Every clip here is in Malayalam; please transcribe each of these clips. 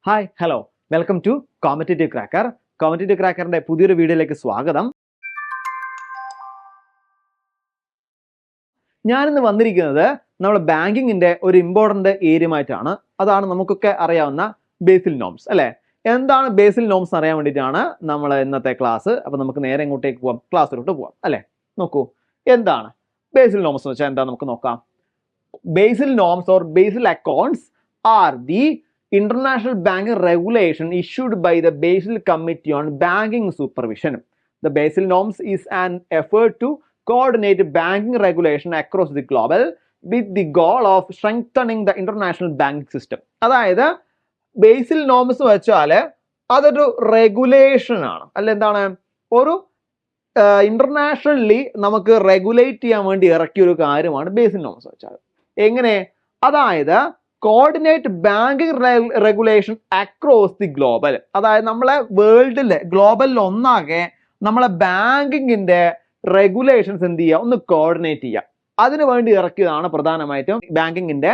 Hi hello welcome to competitive cracker. കോമ്പറ്റേറ്റീവ് ക്രാക്കറിന്റെ പുതിയൊരു വീഡിയോയിലേക്ക് സ്വാഗതം. ഞാനിന്ന് വന്നിരിക്കുന്നത് നമ്മൾ ബാങ്കിങ്ങിന്റെ ഒരു ഇമ്പോർട്ടന്റ് ഏരിയയുമായിട്ടാണ്. അതാണ് നമുക്കൊക്കെ അറിയാവുന്ന ബേസിൽ നോംസ് അല്ലെ. എന്താണ് ബേസിൽ നോംസ് അറിയാൻ വേണ്ടിയിട്ടാണ് നമ്മൾ ഇന്നത്തെ ക്ലാസ്. അപ്പൊ നമുക്ക് നേരെ ഇങ്ങോട്ടേക്ക് പോവാം, ക്ലാസ്സിലോട്ട് പോവാം അല്ലെ. നോക്കൂ, എന്താണ് ബേസിൽ നോംസ് എന്ന് വെച്ചാൽ എന്താ നമുക്ക് നോക്കാം. Basel norms or Basel accounts are the international banking regulation issued by the Basel Committee on Banking Supervision. The Basel norms is an effort to coordinate banking regulation across the global with the goal of strengthening the international banking system. അതായത് ബേസിൽ നോംസ് വെച്ചാൽ അതൊരു റെഗുലേഷൻ ആണ് അല്ല, എന്താണ് ഒരു ഇന്റർനാഷണലി നമുക്ക് റെഗുലേറ്റ് ചെയ്യാൻ വേണ്ടി ഇറക്കിയ ഒരു കാര്യമാണ് ബേസിൽ നോംസ് വെച്ചാൽ. എങ്ങനെ? അതായത് coordinate banking regulation across the global. അതായത് നമ്മളെ വേൾഡിലെ ഗ്ലോബലിൽ ഒന്നാകെ നമ്മളെ ബാങ്കിങ്ങിന്റെ റെഗുലേഷൻസ് എന്ത് ചെയ്യുക, ഒന്ന് കോർഡിനേറ്റ് ചെയ്യുക. അതിനു വേണ്ടി ഇറക്കിയതാണ് പ്രധാനമായിട്ടും ബാങ്കിങ്ങിന്റെ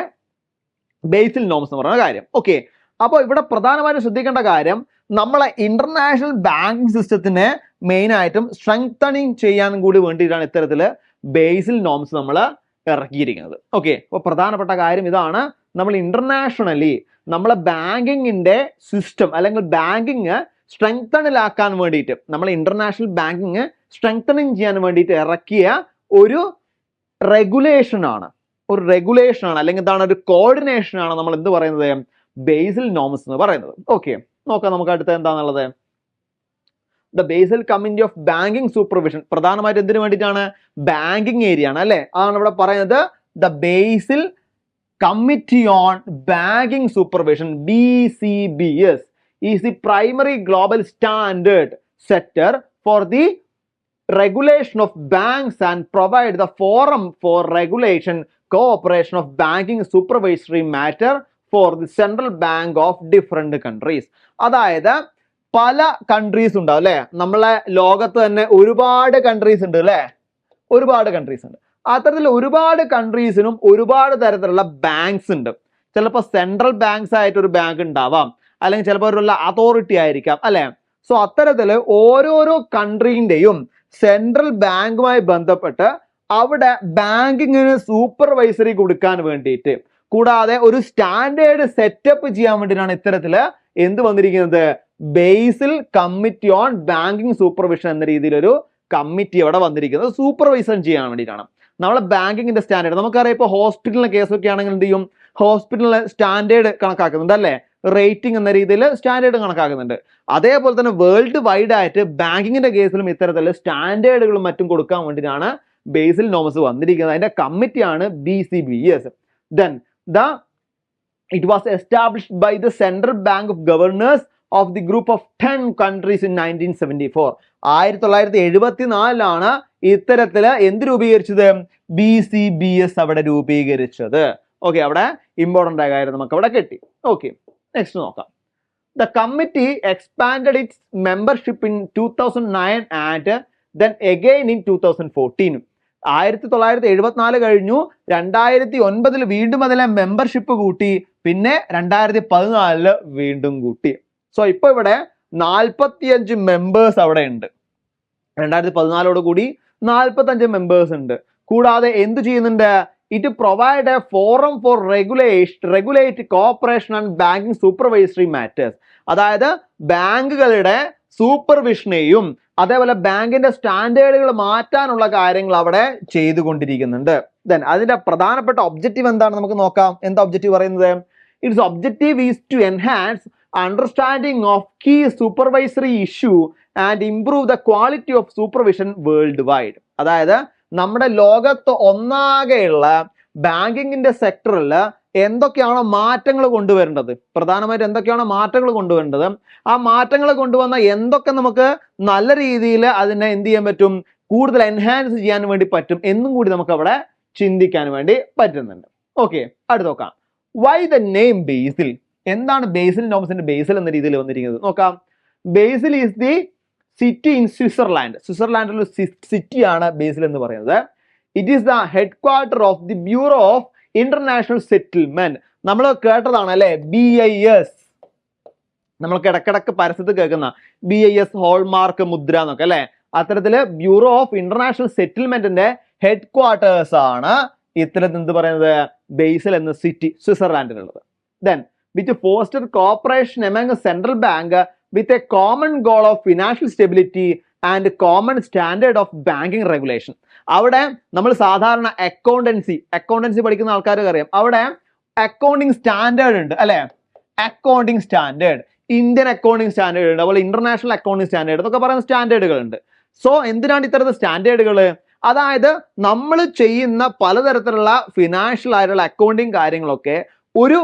ബേസിൽ നോംസ് എന്ന് പറയുന്ന കാര്യം. ഓക്കെ, അപ്പോൾ ഇവിടെ പ്രധാനമായിട്ടും ശ്രദ്ധിക്കേണ്ട കാര്യം, നമ്മളെ ഇന്റർനാഷണൽ ബാങ്കിങ് സിസ്റ്റത്തിനെ മെയിൻ ആയിട്ടും സ്ട്രെങ്തനിങ് ചെയ്യാനും കൂടി വേണ്ടിയിട്ടാണ് ഇത്തരത്തില് ബേസിൽ നോംസ് നമ്മൾ ഇറക്കിയിരിക്കുന്നത്. ഓക്കെ, അപ്പോൾ പ്രധാനപ്പെട്ട കാര്യം ഇതാണ്, നമ്മൾ ഇന്റർനാഷണലി നമ്മളെ ബാങ്കിങ്ങിന്റെ സിസ്റ്റം അല്ലെങ്കിൽ ബാങ്കിങ് സ്ട്രെങ്തണിലാക്കാൻ വേണ്ടിയിട്ട്, നമ്മൾ ഇന്റർനാഷണൽ ബാങ്കിങ് സ്ട്രെങ്തനിങ് ചെയ്യാൻ വേണ്ടിയിട്ട് ഇറക്കിയ ഒരു റെഗുലേഷൻ ആണ്, അല്ലെങ്കിൽ എന്താണ്, ഒരു കോർഡിനേഷൻ ആണ് നമ്മൾ എന്ത് പറയുന്നത്, ബേസിൽ നോംസ് എന്ന് പറയുന്നത്. ഓക്കെ, നോക്കാം നമുക്ക് അടുത്ത എന്താണെന്നുള്ളത്. The Basil committee of banking supervision പ്രധാനമായിട്ട് എന്തിനു വേണ്ടിയിട്ടാണ്, ബാങ്കിങ് ഏരിയ ആണ് അല്ലെ. അതാണ് ഇവിടെ പറയുന്നത്. The Basil Committee on Banking Supervision (BCBS) is the primary global standard setter for the regulation of banks and provide the forum for regulation cooperation of banking supervisory matter for the central bank of different countries. അതായത് പല കൺട്രീസ് ഉണ്ടാവും അല്ലെ, നമ്മളെ ലോകത്ത് തന്നെ ഒരുപാട് കൺട്രീസ് ഉണ്ട് അല്ലെ, ഒരുപാട് കൺട്രീസ് ഉണ്ട്. അത്തരത്തിൽ ഒരുപാട് കൺട്രീസിനും ഒരുപാട് തരത്തിലുള്ള ബാങ്ക്സ് ഉണ്ട്. ചിലപ്പോൾ സെൻട്രൽ ബാങ്ക്സ് ആയിട്ട് ഒരു ബാങ്ക് ഉണ്ടാവാം, അല്ലെങ്കിൽ ചിലപ്പോൾ ഒരു അതോറിറ്റി ആയിരിക്കാം അല്ലെ. സോ അത്തരത്തില് ഓരോരോ കൺട്രീന്റെയും സെൻട്രൽ ബാങ്കുമായി ബന്ധപ്പെട്ട് അവിടെ ബാങ്കിങ്ങിന് സൂപ്പർവൈസറി കൊടുക്കാൻ വേണ്ടിയിട്ട്, കൂടാതെ ഒരു സ്റ്റാൻഡേർഡ് സെറ്റപ്പ് ചെയ്യാൻ വേണ്ടിയിട്ടാണ് ഇത്തരത്തില് എന്ത് വന്നിരിക്കുന്നത്, ബേസിൽ കമ്മിറ്റി ഓൺ ബാങ്കിങ് സൂപ്പർവിഷൻ എന്ന രീതിയിലൊരു കമ്മിറ്റി അവിടെ വന്നിരിക്കുന്നത് സൂപ്പർവൈസൺ ചെയ്യാൻ വേണ്ടിയിട്ടാണ്. നമ്മളെ ബാങ്കിങ്ങിന്റെ സ്റ്റാൻഡേർഡ് നമുക്കറിയാം. ഇപ്പോൾ ഹോസ്പിറ്റലിലെ കേസൊക്കെ ആണെങ്കിൽ എന്ത് ചെയ്യും, ഹോസ്പിറ്റലിലെ സ്റ്റാൻഡേർഡ് കണക്കാക്കുന്നുണ്ട് അല്ലെ, റേറ്റിംഗ് എന്ന രീതിയിൽ സ്റ്റാൻഡേർഡ് കണക്കാക്കുന്നുണ്ട്. അതേപോലെ തന്നെ വേൾഡ് വൈഡ് ആയിട്ട് ബാങ്കിങ്ങിന്റെ കേസിലും ഇത്തരത്തിൽ സ്റ്റാൻഡേർഡുകളും മറ്റും കൊടുക്കാൻ വേണ്ടിയിട്ടാണ് ബേസിൽ നോംസ് വന്നിരിക്കുന്നത്. അതിന്റെ കമ്മിറ്റിയാണ് BCBS. Then it was established by the Central Bank of Governors of the group of 10 countries in 1974. 1974 ഇത്തരത്തില് എന്ത് രൂപീകരിച്ചത്, BCBS അവിടെ രൂപീകരിച്ചത്. ഓക്കെ, അവിടെ ഇമ്പോർട്ടന്റ് ആയ കാര്യം നമുക്ക് അവിടെ കിട്ടി. ഓക്കെ, നെക്സ്റ്റ് നോക്കാം. The committee expanded its membership in 2009 and then again in 2014. 1974 കഴിഞ്ഞു, 2009 വീണ്ടും അതിലെ മെമ്പർഷിപ്പ് കൂട്ടി, പിന്നെ 2014 വീണ്ടും കൂട്ടി. സോ ഇപ്പൊ ഇവിടെ 45 മെമ്പേഴ്സ് അവിടെ ഉണ്ട്. 2014 കൂടി 45 മെമ്പേഴ്സ് ഉണ്ട്. കൂടാതെ എന്ത് ചെയ്യുന്നുണ്ട്, it provide A forum four regulate corporation and banking supervisory matters. അതായത് ബാങ്കുകളുടെ സൂപ്പർവിഷനെയും അതേപോലെ ബാങ്കിന്റെ സ്റ്റാൻഡേർഡുകൾ മാറ്റാനുള്ള കാര്യങ്ങൾ അവിടെ ചെയ്തുകൊണ്ടിരിക്കുന്നുണ്ട്. ദെൻ അതിന്റെ പ്രധാനപ്പെട്ട ഒബ്ജക്റ്റീവ് എന്താണ് നമുക്ക് നോക്കാം. എന്താ ഒബ്ജക്റ്റീവ് പറയുന്നത്, it's objective is to enhance understanding of key supervisory issue and improve the quality of supervision world wide. അതായത് നമ്മുടെ ലോകത്ത് ഒന്നാകെയുള്ള ബാങ്കിങ്ങിന്റെ സെക്ടറിൽ എന്തൊക്കെയാണോ മാറ്റങ്ങൾ കൊണ്ടുവരേണ്ടത്, പ്രധാനമായിട്ട് എന്തൊക്കെയാണോ മാറ്റങ്ങൾ കൊണ്ടുവരേണ്ടത്, ആ മാറ്റങ്ങൾ കൊണ്ടുവന്ന എന്തൊക്കെ നമുക്ക് നല്ല രീതിയിൽ അതിനെ എന്ത് ചെയ്യാൻ പറ്റും, കൂടുതൽ എൻഹാൻസ് ചെയ്യാൻ വേണ്ടി പറ്റും എന്നും കൂടി നമുക്ക് അവിടെ ചിന്തിക്കാൻ വേണ്ടി പറ്റുന്നുണ്ട്. ഓക്കെ, അടുത്ത് നോക്കാം. Why the name Basel. എന്താണ് ബേസിൽ നോംസിന്റെ ബേസിൽ എന്ന രീതിയിൽ വന്നിരിക്കുന്നത് നോക്കാം. Basel is the city in Switzerland. സ്വിറ്റ്സർലാൻഡിലെ സിറ്റിയാണ് ബേസിൽ എന്ന് പറയുന്നത്. It is the headquarter of the bureau of international settlement. നമ്മൾ കേട്ടതാണ് അല്ലെ, BIS നമ്മൾക്ക് ഇടക്കിടക്ക് പരസ്യത്തിൽ കേൾക്കുന്ന BIS ഹോൾമാർക്ക് മുദ്ര എന്നൊക്കെ അല്ലെ, അത്തരത്തില് ബ്യൂറോ ഓഫ് ഇന്റർനാഷണൽ സെറ്റിൽമെന്റിന്റെ ഹെഡ് ക്വാർട്ടേഴ്സ് ആണ് ഇത്തരത്തിൽ എന്ത് പറയുന്നത് ബേസിൽ എന്ന സിറ്റി സ്വിറ്റ്സർലാൻഡിലുള്ളത്. Then which foster cooperation among central bank with a common goal of financial stability and common standard of banking regulation. അവിടെ നമ്മൾ സാധാരണ അക്കൗണ്ടൻസി പഠിക്കുന്ന ആൾക്കാർക്ക് അറിയാം, അവിടെ അക്കൗണ്ടിങ് സ്റ്റാൻഡേർഡ് ഉണ്ട് അല്ലെ, accounting standard, Indian accounting standard ഉണ്ട്, അതുപോലെ ഇന്റർനാഷണൽ അക്കൗണ്ടിങ് സ്റ്റാൻഡേർഡ് എന്നൊക്കെ പറയുന്ന സ്റ്റാൻഡേർഡുകൾ ഉണ്ട്. സോ എന്തിനാണ് ഇത്തരത്തിൽ സ്റ്റാൻഡേർഡുകൾ? അതായത് നമ്മൾ ചെയ്യുന്ന പലതരത്തിലുള്ള ഫിനാൻഷ്യൽ ആയിട്ടുള്ള അക്കൗണ്ടിങ് കാര്യങ്ങളൊക്കെ ഒരു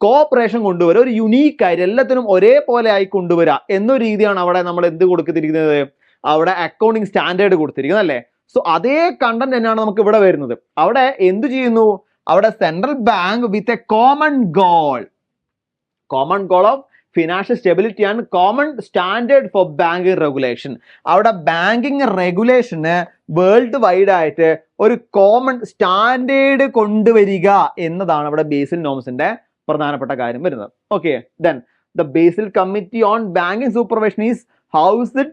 കോപ്പറേഷൻ കൊണ്ടുവരിക, ഒരു യുണീക്ക് ആയിട്ട് എല്ലാത്തിനും ഒരേപോലെ ആയി കൊണ്ടുവരിക എന്നൊരു രീതിയാണ് അവിടെ നമ്മൾ എന്ത് കൊടുത്തിരിക്കുന്നത്, അവിടെ അക്കൗണ്ടിങ് സ്റ്റാൻഡേർഡ് കൊടുത്തിരിക്കുന്നത് അല്ലേ. സോ അതേ കണ്ടന്റ് തന്നെയാണ് നമുക്ക് ഇവിടെ വരുന്നത്. അവിടെ എന്ത് ചെയ്യുന്നു, അവിടെ central bank with a common goal of financial stability and common standard for banking regulation. അവിടെ ബാങ്കിങ് റെഗുലേഷന് വേൾഡ് വൈഡ് ആയിട്ട് ഒരു കോമൺ സ്റ്റാൻഡേർഡ് കൊണ്ടുവരിക എന്നതാണ് അവിടെ ബേസിൽ നോംസിന്റെ പ്രധാനപ്പെട്ട കാര്യം വരുന്നത്. Okay, then the Basil committee on banking supervision is housed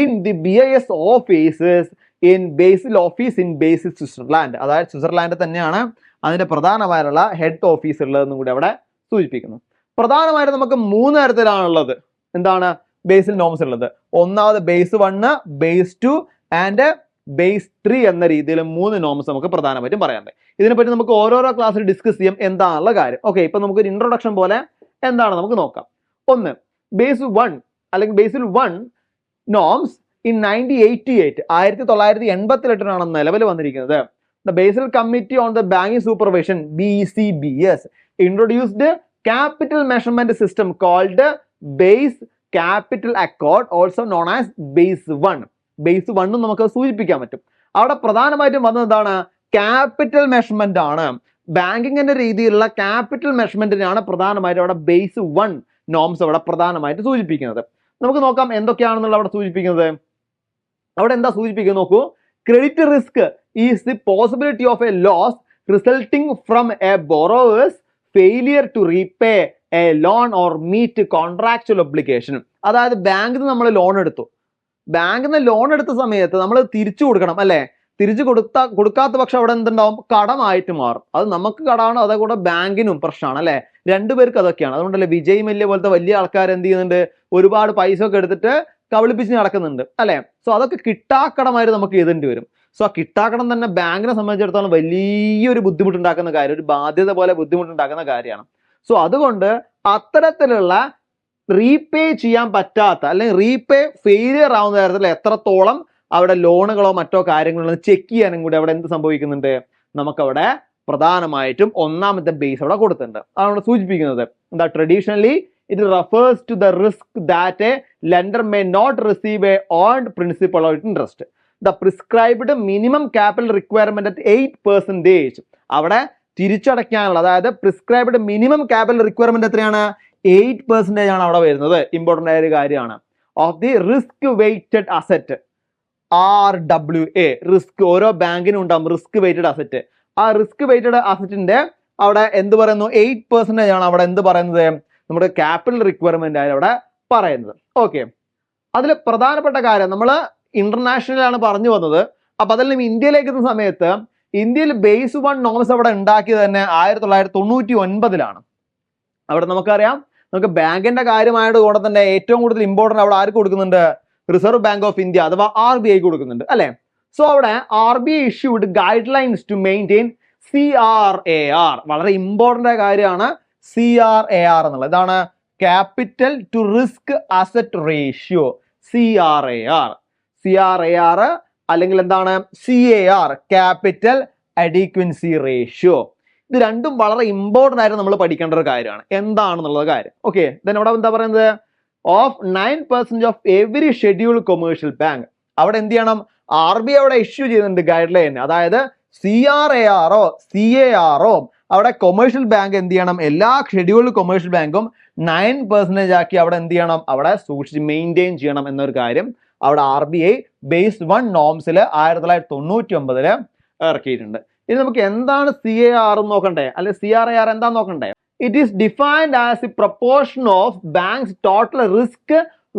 in the BIS offices in Basil office in Basil Switzerland. അതായത് സ്വിറ്റ്സർലാൻഡ് തന്നെയാണ് അതിന്റെ പ്രധാനമായിട്ടുള്ള ഹെഡ് ഓഫീസ് ഉള്ളതെന്നും കൂടി അവിടെ സൂചിപ്പിക്കുന്നു. പ്രധാനമായിട്ട് നമുക്ക് 3 തരത്തിലാണുള്ളത് എന്താണ് ബേസിൽ നോംസ് ഉള്ളത്. ഒന്നാമത് ബേസ് 1, ബേസ് 2 ആൻഡ് ബേസ് 3 എന്ന രീതിയിൽ 3 നോംസ് നമുക്ക് പ്രധാനമായിട്ടും പറയാനുണ്ട്. ഇതിനെപ്പറ്റി നമുക്ക് ഓരോരോ ക്ലാസ്സിൽ ഡിസ്കസ് ചെയ്യാം എന്താണുള്ള കാര്യം. ഓക്കെ, ഇപ്പൊ നമുക്കൊരു ഇൻട്രൊഡക്ഷൻ പോലെ എന്താണ് നമുക്ക് നോക്കാം. ഒന്ന്, ബേസ് 1 അല്ലെങ്കിൽ ബേസിൽ 1 നോംസ് ഇൻ 1988 നിലവിൽ വന്നിരിക്കുന്നത്. The Basel Committee on the Banking Supervision BCBS introduced capital measurement system called Base Capital Accord, also known as Base 1. Base 1 നമുക്ക് സൂചിപ്പിക്കാൻ പറ്റും. അവിടെ പ്രധാനമായിട്ടും വന്നത് എന്താണ്, ക്യാപിറ്റൽ മെഷർമെന്റ് ആണ്. ബാങ്കിങ്ങിന്റെ രീതിയിലുള്ള ക്യാപിറ്റൽ മെഷർമെന്റിനാണ് പ്രധാനമായിട്ടും അവിടെ ബേസ് 1 നോംസ് അവിടെ പ്രധാനമായിട്ട് സൂചിപ്പിക്കുന്നത്. നമുക്ക് നോക്കാം എന്തൊക്കെയാണെന്നുള്ള അവിടെ സൂചിപ്പിക്കുന്നത്. അവിടെ എന്താ സൂചിപ്പിക്കുന്നത് നോക്കൂ. Credit risk is the possibility of a loss resulting from a borrower's failure to repay a loan or meet contractual obligation. അതായത് ബാങ്കിൽ നിന്ന് നമ്മൾ ലോൺ എടുത്തു, ബാങ്കിൽ നിന്ന് ലോൺ എടുത്ത സമയത്ത് നമ്മൾ തിരിച്ചു കൊടുക്കണം അല്ലെ. തിരിച്ചു കൊടുക്കാത്ത പക്ഷെ അവിടെ എന്തുണ്ടാവും, കടമായിട്ട് മാറും. അത് നമുക്ക് കടമാണ്, അതേകൂടെ ബാങ്കിനും പ്രശ്നമാണ് അല്ലെ. രണ്ടുപേർക്ക് അതൊക്കെയാണ്. അതുകൊണ്ടല്ലേ വിജയ് മല്യ പോലത്തെ വലിയ ആൾക്കാർ എന്ത് ചെയ്യുന്നുണ്ട്, ഒരുപാട് പൈസ ഒക്കെ എടുത്തിട്ട് കബളിപ്പിച്ച് നടക്കുന്നുണ്ട് അല്ലെ. സോ അതൊക്കെ കിട്ടാക്കടമായിട്ട് നമുക്ക് എഴുതേണ്ടി വരും. സോ ആ കിട്ടാക്കടം തന്നെ ബാങ്കിനെ സംബന്ധിച്ചിടത്തോളം വലിയൊരു ബുദ്ധിമുട്ടുണ്ടാക്കുന്ന കാര്യം, ഒരു ബാധ്യത പോലെ ബുദ്ധിമുട്ടുണ്ടാക്കുന്ന കാര്യമാണ്. സോ അതുകൊണ്ട് അത്തരത്തിലുള്ള റീപേ ചെയ്യാൻ പറ്റാത്ത അല്ലെങ്കിൽ റീപേ ഫെയിലിയർ ആവുന്ന തരത്തിൽ എത്രത്തോളം അവിടെ ലോണുകളോ മറ്റോ കാര്യങ്ങളോ ചെക്ക് ചെയ്യാനും കൂടി അവിടെ എന്ത് സംഭവിക്കുന്നുണ്ട്, നമുക്കവിടെ പ്രധാനമായിട്ടും ഒന്നാമത്തെ ബേസ് അവിടെ കൊടുത്തിട്ടുണ്ട്. അതാണ് അവിടെ സൂചിപ്പിക്കുന്നത്. എന്താ, traditionally it refers to the risk that a lender may not receive a earned principal or interest. The prescribed minimum capital requirement at 8%. അവിടെ തിരിച്ചടയ്ക്കാനുള്ള, അതായത് പ്രിസ്ക്രൈബ്ഡ് മിനിമം ക്യാപിറ്റൽ റിക്വയർമെന്റ് എത്രയാണ്, 8% ആണ് അവിടെ വരുന്നത്. ഇമ്പോർട്ടന്റ് ആയ ഒരു കാര്യമാണ്. Of the risk weighted asset RWA. Risk ഓരോ ബാങ്കിനും ഉണ്ടാവും റിസ്ക് വെയ്റ്റഡ് അസറ്റ്. ആ റിസ്ക് വെയ്റ്റഡ് അസറ്റിന്റെ അവിടെ എന്ത് പറയുന്നു, 8% ആണ് അവിടെ എന്ത് പറയുന്നത്, നമ്മുടെ ക്യാപിറ്റൽ റിക്വയർമെന്റ് ആയി അവിടെ പറയുന്നത്. ഓക്കെ, അതിൽ പ്രധാനപ്പെട്ട കാര്യം നമ്മൾ ഇന്റർനാഷണലാണ് പറഞ്ഞു വന്നത്. അപ്പൊ അതിൽ നിന്ന് ഇന്ത്യയിലേക്ക് എത്തുന്ന സമയത്ത് ഇന്ത്യയിൽ ബേസ് 1 നോംസ് അവിടെ ഉണ്ടാക്കിയത് തന്നെ 1999 അവിടെ നമുക്കറിയാം, നമുക്ക് ബാങ്കിന്റെ കാര്യമായത് കൊണ്ട് തന്നെ ഏറ്റവും കൂടുതൽ ഇമ്പോർട്ടൻറ്റ് അവിടെ ആർക്ക് കൊടുക്കുന്നുണ്ട്, റിസർവ് ബാങ്ക് ഓഫ് ഇന്ത്യ അഥവാ RBI കൊടുക്കുന്നുണ്ട് അല്ലെ. സോ അവിടെ RBI issued guidelines to maintain CRAR. വളരെ ഇമ്പോർട്ടൻ്റ് ആയ കാര്യമാണ് CRAR എന്നുള്ളത്. ഇതാണ് capital to risk asset ratio. CRAR അല്ലെങ്കിൽ എന്താണ് CAR, ക്യാപിറ്റൽ അഡീക്വൻസി റേഷ്യോ. ഇത് രണ്ടും വളരെ ഇമ്പോർട്ടൻ്റ് ആയിട്ട് നമ്മൾ പഠിക്കേണ്ട ഒരു കാര്യമാണ് എന്താണെന്നുള്ള കാര്യം. ഓക്കെ, ദെൻ അവിടെ എന്താ പറയുന്നത്, of 9% of every schedule commercial bank. അവിടെ എന്ത് ചെയ്യണം, RBI അവിടെ ഇഷ്യൂ ചെയ്യുന്നുണ്ട് ഗൈഡ് ലൈൻ. അതായത് CRARO CARO അവിടെ കൊമേഴ്ഷ്യൽ ബാങ്ക് എന്ത് ചെയ്യണം, എല്ലാ ഷെഡ്യൂൾഡ് കൊമേഴ്ഷ്യൽ ബാങ്കും 9% ആക്കി അവിടെ എന്ത് ചെയ്യണം, അവിടെ സൂക്ഷിച്ച് മെയിൻറ്റെയിൻ ചെയ്യണം എന്നൊരു കാര്യം അവിടെ RBI ബേസ് 1 നോംസിൽ 1999 ഇറക്കിയിട്ടുണ്ട്. ഇനി നമുക്ക് എന്താണ് CAR എന്ന് നോക്കണ്ടേ, അല്ലെ CRAR എന്താന്ന് നോക്കണ്ടേ. It is defined as the proportion of bank's total risk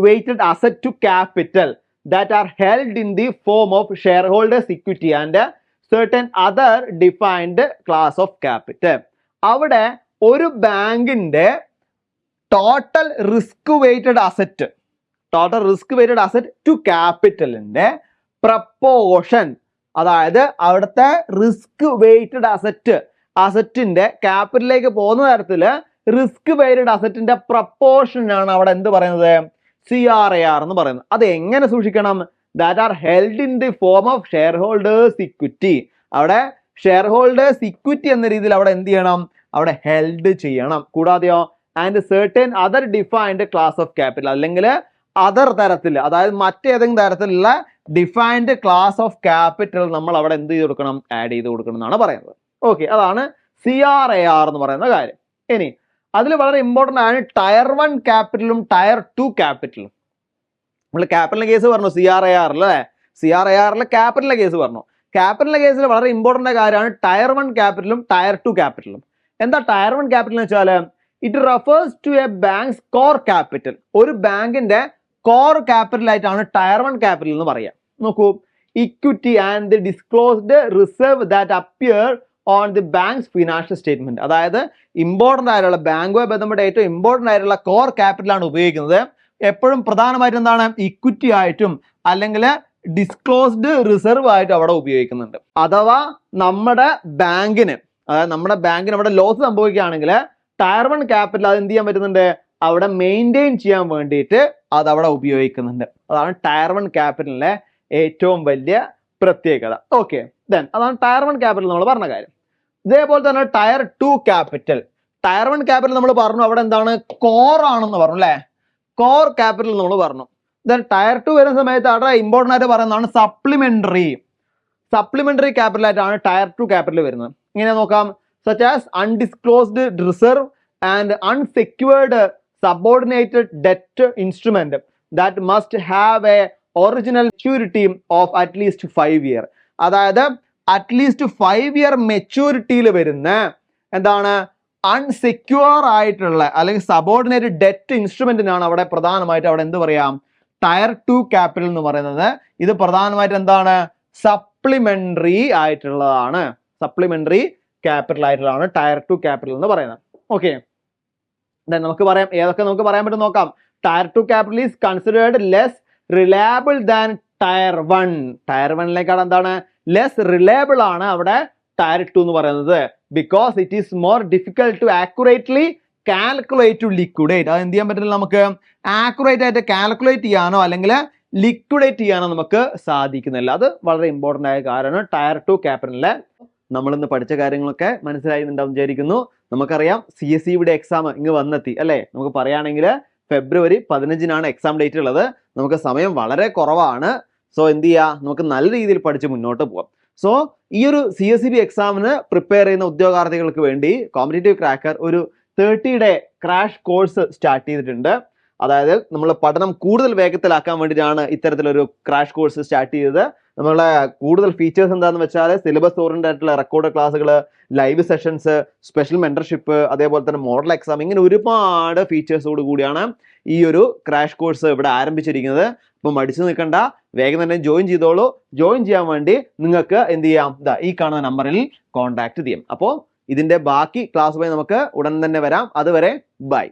weighted asset to capital that are held in the form of shareholders equity and certain other defined class of capital. അവിടെ ഒരു ബാങ്കിന്റെ total risk weighted asset to ക്യാപിറ്റലിന്റെ പ്രപ്പോർഷൻ, അതായത് അവിടുത്തെ റിസ്ക് വെയ്റ്റഡ് അസറ്റിന്റെ ക്യാപിറ്റലിലേക്ക് പോകുന്ന തരത്തില് റിസ്ക് വെയ്റ്റഡ് അസറ്റിന്റെ പ്രപ്പോർഷൻ ആണ് അവിടെ എന്ത് പറയുന്നത്, CRAR എന്ന് പറയുന്നത്. അത് എങ്ങനെ സൂക്ഷിക്കണം? That are held in the form of shareholders equity. അവിടെ ഷെയർ ഹോൾഡേഴ്സ് ഇക്വിറ്റി എന്ന രീതിയിൽ അവിടെ എന്ത് ചെയ്യണം, അവിടെ ഹെൽഡ് ചെയ്യണം. കൂടാതെയോ and certain other defined class of capital, അല്ലെങ്കിൽ അതർ തരത്തിൽ, അതായത് മറ്റേതെങ്കിലും തരത്തിലുള്ള ഡിഫൈൻഡ് ക്ലാസ് ഓഫ് ക്യാപിറ്റൽ നമ്മൾ അവിടെ എന്ത് ചെയ്ത് കൊടുക്കണം, ആഡ് ചെയ്ത് കൊടുക്കണം എന്നാണ് പറയുന്നത്. ഓക്കെ, അതാണ് CRAR എന്ന് പറയുന്ന കാര്യം. ഇനി അതിൽ വളരെ ഇമ്പോർട്ടൻ്റ് ആണ് ടയർ 1 ക്യാപിറ്റലും ടയർ 2 ക്യാപിറ്റലും. നമ്മൾ ക്യാപിറ്റലിന്റെ കേസ് പറഞ്ഞു CRAR അല്ലേ, CRAR ക്യാപിറ്റലിന്റെ കേസ് പറഞ്ഞു. ക്യാപിറ്റലിന്റെ കേസിൽ വളരെ ഇമ്പോർട്ടൻ്റ് കാര്യമാണ് ടയർ 1 ക്യാപിറ്റലും ടയർ 2 ക്യാപിറ്റലും. എന്താ ടയർ 1 ക്യാപിറ്റൽ എന്ന് വെച്ചാൽ it refers to a bank's core capital. ഒരു ബാങ്കിന്റെ കോർ ക്യാപിറ്റൽ ആയിട്ടാണ് ടയർ 1 ക്യാപിറ്റൽ എന്ന് പറയാം. നോക്കൂ, equity and the disclosed reserve that appear on the bank's financial statement. അതായത് ഇമ്പോർട്ടൻ്റ് ആയിട്ടുള്ള ബാങ്കുമായി ബന്ധപ്പെട്ട ഏറ്റവും ഇമ്പോർട്ടൻ്റ് ആയിട്ടുള്ള കോർ ക്യാപിറ്റലാണ് ഉപയോഗിക്കുന്നത്. എപ്പോഴും പ്രധാനമായിട്ടും എന്താണ്, ഇക്വിറ്റി ആയിട്ടും അല്ലെങ്കിൽ ഡിസ്ക്ലോസ്ഡ് റിസർവ് ആയിട്ടും അവിടെ ഉപയോഗിക്കുന്നുണ്ട്. അഥവാ നമ്മുടെ ബാങ്കിന് അവിടെ ലോസ് സംഭവിക്കുകയാണെങ്കിൽ ടയർ 1 ക്യാപിറ്റൽ അത് എന്ത് ചെയ്യാൻ പറ്റുന്നുണ്ട്, അവിടെ മെയിൻറ്റെയിൻ ചെയ്യാൻ വേണ്ടിയിട്ട് അത് അവിടെ ഉപയോഗിക്കുന്നുണ്ട്. അതാണ് ടയർ 1 ക്യാപിറ്റലിന്റെ ഏറ്റവും വലിയ പ്രത്യേകത. ഓക്കെ, ദെൻ അതാണ് ടയർ 1 ക്യാപിറ്റൽ നമ്മൾ പറഞ്ഞ കാര്യം. ഇതേപോലെ തന്നെ ടയർ 2 ക്യാപിറ്റൽ. ടയർ 1 ക്യാപിറ്റൽ നമ്മൾ പറഞ്ഞു അവിടെ എന്താണ്, കോർ ആണെന്ന് പറഞ്ഞു അല്ലെ, കോർ ക്യാപിറ്റൽ നമ്മൾ പറഞ്ഞു. ദെൻ ടയർ 2 വരുന്ന സമയത്ത് അവിടെ ഇമ്പോർട്ടൻ്റ് ആയിട്ട് പറയുന്നതാണ് സപ്ലിമെന്ററി ക്യാപിറ്റൽ ആയിട്ടാണ് ടയർ 2 ക്യാപിറ്റൽ വരുന്നത്. ഇങ്ങനെ നോക്കാം, such as undisclosed reserve and unsecured subordinated debt instrument that must have a original maturity of at least 5 years. അതായത് അറ്റ്ലീസ്റ്റ് 5 year മെച്യൂരിറ്റിയിൽ വരുന്ന എന്താണ്, അൺസെക്യൂർ ആയിട്ടുള്ള അല്ലെങ്കിൽ സബോർഡിനേറ്റഡ് ഡെറ്റ് ഇൻസ്ട്രുമെന്റിനാണ് അവിടെ പ്രധാനമായിട്ട് അവിടെ എന്ത് പറയാം, ടയർ 2 ക്യാപിറ്റൽ എന്ന് പറയുന്നത്. ഇത് പ്രധാനമായിട്ട് എന്താണ്, സപ്ലിമെന്ററി ആയിട്ടുള്ളതാണ്, സപ്ലിമെന്ററി ക്യാപിറ്റൽ ആയിട്ടുള്ളതാണ് ടയർ 2 ക്യാപിറ്റൽ എന്ന് പറയുന്നത്. ഓക്കെ, നമുക്ക് പറയാം ഏതൊക്കെ നമുക്ക് പറയാൻ പറ്റും നോക്കാം. Tier 2 capital is considered less reliable than tier 1. Tier 1ലേക്കാണ് എന്താണ്, ലെസ് റിലയബിൾ ആണ് അവിടെ ടയർ 2 എന്ന് പറയുന്നത്. Because it is more difficult to accurately calculate to liquidate. അത് എന്ത് ചെയ്യാൻ പറ്റില്ല, നമുക്ക് ആക്യുറേറ്റ് ആയിട്ട് കാൽക്കുലേറ്റ് ചെയ്യാനോ അല്ലെങ്കിൽ ലിക്വിഡേറ്റ് ചെയ്യാനോ നമുക്ക് സാധിക്കുന്നില്ല. അത് വളരെ ഇമ്പോർട്ടൻ്റ് ആയ കാര്യമാണ് ടയർ 2 ക്യാപിറ്റലിലെ. നമ്മളിന്ന് പഠിച്ച കാര്യങ്ങളൊക്കെ മനസ്സിലായിട്ടുണ്ടാവും വിചാരിക്കുന്നു. നമുക്കറിയാം CSEയുടെ എക്സാം ഇങ്ങ് വന്നെത്തി അല്ലേ. നമുക്ക് പറയുകയാണെങ്കിൽ ഫെബ്രുവരി 15-നാണ് എക്സാം ഡേറ്റ് ഉള്ളത്. നമുക്ക് സമയം വളരെ കുറവാണ്. സോ എന്ത് ചെയ്യുക, നമുക്ക് നല്ല രീതിയിൽ പഠിച്ച് മുന്നോട്ട് പോകാം. സോ ഈ ഒരു CSEB എക്സാമിന് പ്രിപ്പയർ ചെയ്യുന്ന ഉദ്യോഗാർത്ഥികൾക്ക് വേണ്ടി കോമ്പറ്റേറ്റീവ് ക്രാക്കർ ഒരു 30-day ക്രാഷ് കോഴ്സ് സ്റ്റാർട്ട് ചെയ്തിട്ടുണ്ട്. അതായത് നമ്മൾ പഠനം കൂടുതൽ വേഗത്തിലാക്കാൻ വേണ്ടിയിട്ടാണ് ഇത്തരത്തിലൊരു ക്രാഷ് കോഴ്സ് സ്റ്റാർട്ട് ചെയ്തത്. നമ്മളെ കൂടുതൽ ഫീച്ചേഴ്സ് എന്താണെന്ന് വെച്ചാൽ സിലബസ് ഓറിയന്റഡ് ആയിട്ടുള്ള റെക്കോർഡ് ക്ലാസ്സുകൾ, ലൈവ് സെഷൻസ്, സ്പെഷ്യൽ മെന്റർഷിപ്പ്, അതേപോലെ തന്നെ മോഡൽ എക്സാം, ഇങ്ങനെ ഒരുപാട് ഫീച്ചേഴ്സോട് കൂടിയാണ് ഈ ഒരു ക്രാഷ് കോഴ്സ് ഇവിടെ ആരംഭിച്ചിരിക്കുന്നത്. അപ്പം മടിച്ചു നിൽക്കണ്ട, വേഗം തന്നെ ജോയിൻ ചെയ്തോളൂ. ജോയിൻ ചെയ്യാൻ വേണ്ടി നിങ്ങൾക്ക് എന്ത് ചെയ്യാം, ഈ കാണുന്ന നമ്പറിൽ കോൺടാക്ട് ചെയ്യാം. അപ്പോൾ ഇതിന്റെ ബാക്കി ക്ലാസ്സുമായി നമുക്ക് ഉടൻ തന്നെ വരാം. അതുവരെ ബൈ.